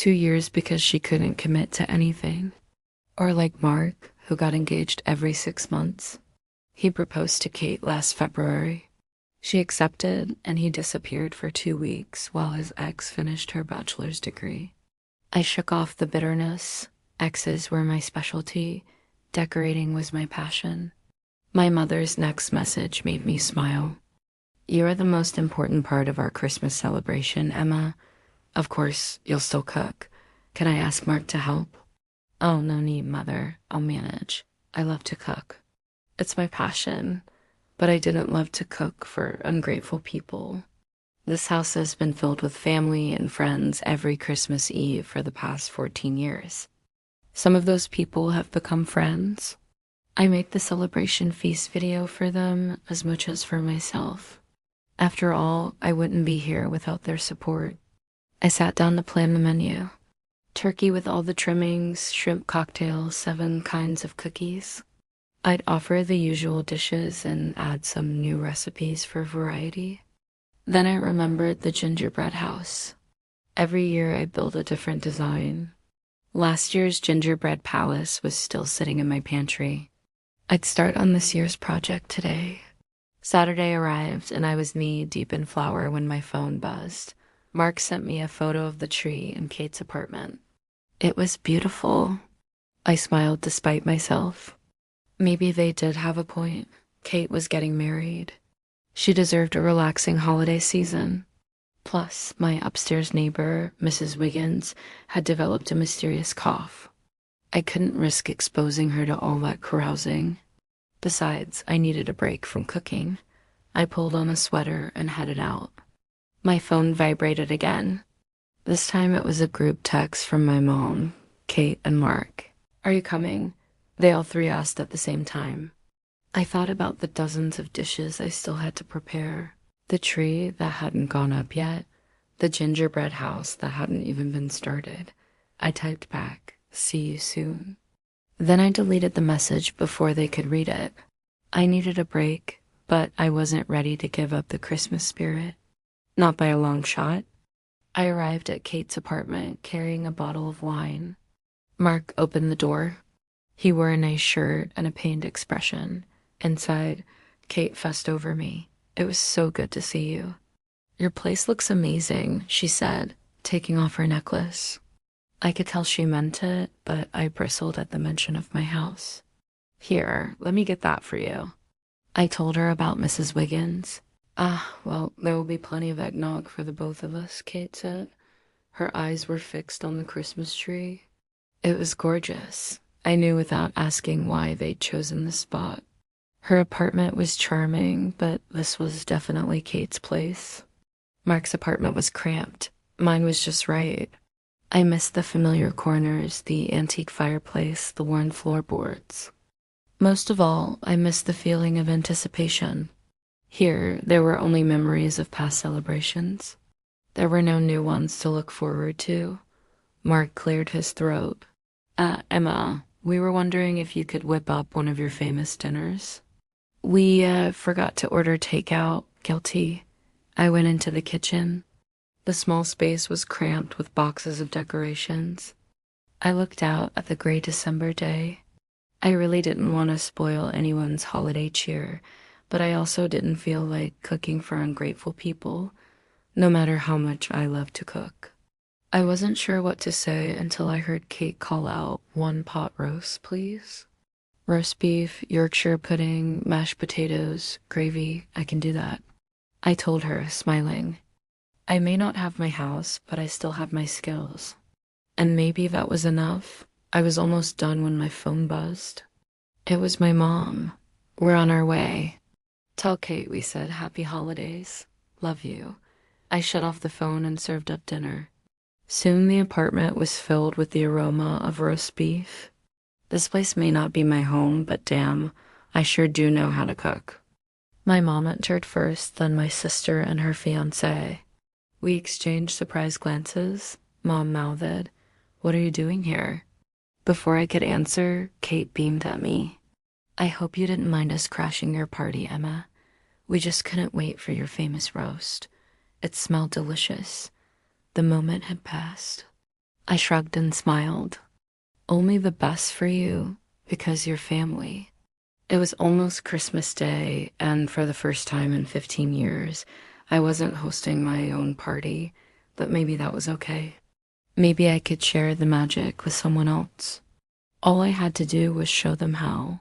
2 years because she couldn't commit to anything. Or like Mark, who got engaged every 6 months. He proposed to Kate last February. She accepted, and he disappeared for 2 weeks while his ex finished her bachelor's degree. I shook off the bitterness. Exes were my specialty. Decorating was my passion. My mother's next message made me smile. "You are the most important part of our Christmas celebration, Emma. Of course, you'll still cook. Can I ask Mark to help?" "Oh, no need, Mother. I'll manage. I love to cook. It's my passion, but I didn't love to cook for ungrateful people. This house has been filled with family and friends every Christmas Eve for the past 14 years. Some of those people have become friends. I make the celebration feast video for them as much as for myself. After all, I wouldn't be here without their support." I sat down to plan the menu. Turkey with all the trimmings, shrimp cocktail, 7 kinds of cookies. I'd offer the usual dishes and add some new recipes for variety. Then I remembered the gingerbread house. Every year I build a different design. Last year's gingerbread palace was still sitting in my pantry. I'd start on this year's project today. Saturday arrived and I was knee-deep in flour when my phone buzzed. Mark sent me a photo of the tree in Kate's apartment. It was beautiful. I smiled despite myself. Maybe they did have a point. Kate was getting married. She deserved a relaxing holiday season. Plus, my upstairs neighbor, Mrs. Wiggins, had developed a mysterious cough. I couldn't risk exposing her to all that carousing. Besides, I needed a break from cooking. I pulled on a sweater and headed out. My phone vibrated again. This time it was a group text from my mom, Kate, and Mark. "Are you coming?" They all three asked at the same time. I thought about the dozens of dishes I still had to prepare. The tree that hadn't gone up yet. The gingerbread house that hadn't even been started. I typed back, "See you soon." Then I deleted the message before they could read it. I needed a break, but I wasn't ready to give up the Christmas spirit. Not by a long shot. I arrived at Kate's apartment carrying a bottle of wine. Mark opened the door. He wore a nice shirt and a pained expression. Inside, Kate fussed over me. "It was so good to see you." "Your place looks amazing," she said, taking off her necklace. I could tell she meant it, but I bristled at the mention of my house. "Here, let me get that for you." I told her about Mrs. Wiggins. Well, there will be plenty of eggnog for the both of us," Kate said. Her eyes were fixed on the Christmas tree. It was gorgeous. I knew without asking why they'd chosen this spot. Her apartment was charming, but this was definitely Kate's place. Mark's apartment was cramped. Mine was just right. I missed the familiar corners, the antique fireplace, the worn floorboards. Most of all, I missed the feeling of anticipation. Here, there were only memories of past celebrations. There were no new ones to look forward to. Mark cleared his throat. Emma, we were wondering if you could whip up one of your famous dinners." We forgot to order takeout. Guilty. I went into the kitchen. The small space was cramped with boxes of decorations. I looked out at the gray December day. I really didn't want to spoil anyone's holiday cheer, but I also didn't feel like cooking for ungrateful people, no matter how much I love to cook. I wasn't sure what to say until I heard Kate call out, "1 pot roast, please." "Roast beef, Yorkshire pudding, mashed potatoes, gravy, I can do that." I told her, smiling. I may not have my house, but I still have my skills. And maybe that was enough. I was almost done when my phone buzzed. It was my mom. "We're on our way." "Tell Kate we said happy holidays. Love you." I shut off the phone and served up dinner. Soon the apartment was filled with the aroma of roast beef. This place may not be my home, but damn, I sure do know how to cook. My mom entered first, then my sister and her fiancé. We exchanged surprised glances. Mom mouthed, "What are you doing here?" Before I could answer, Kate beamed at me. "I hope you didn't mind us crashing your party, Emma. We just couldn't wait for your famous roast. It smelled delicious." The moment had passed. I shrugged and smiled. Only the best for you, because you're family. It was almost Christmas Day, and for the first time in 15 years, I wasn't hosting my own party, but maybe that was okay. Maybe I could share the magic with someone else. All I had to do was show them how.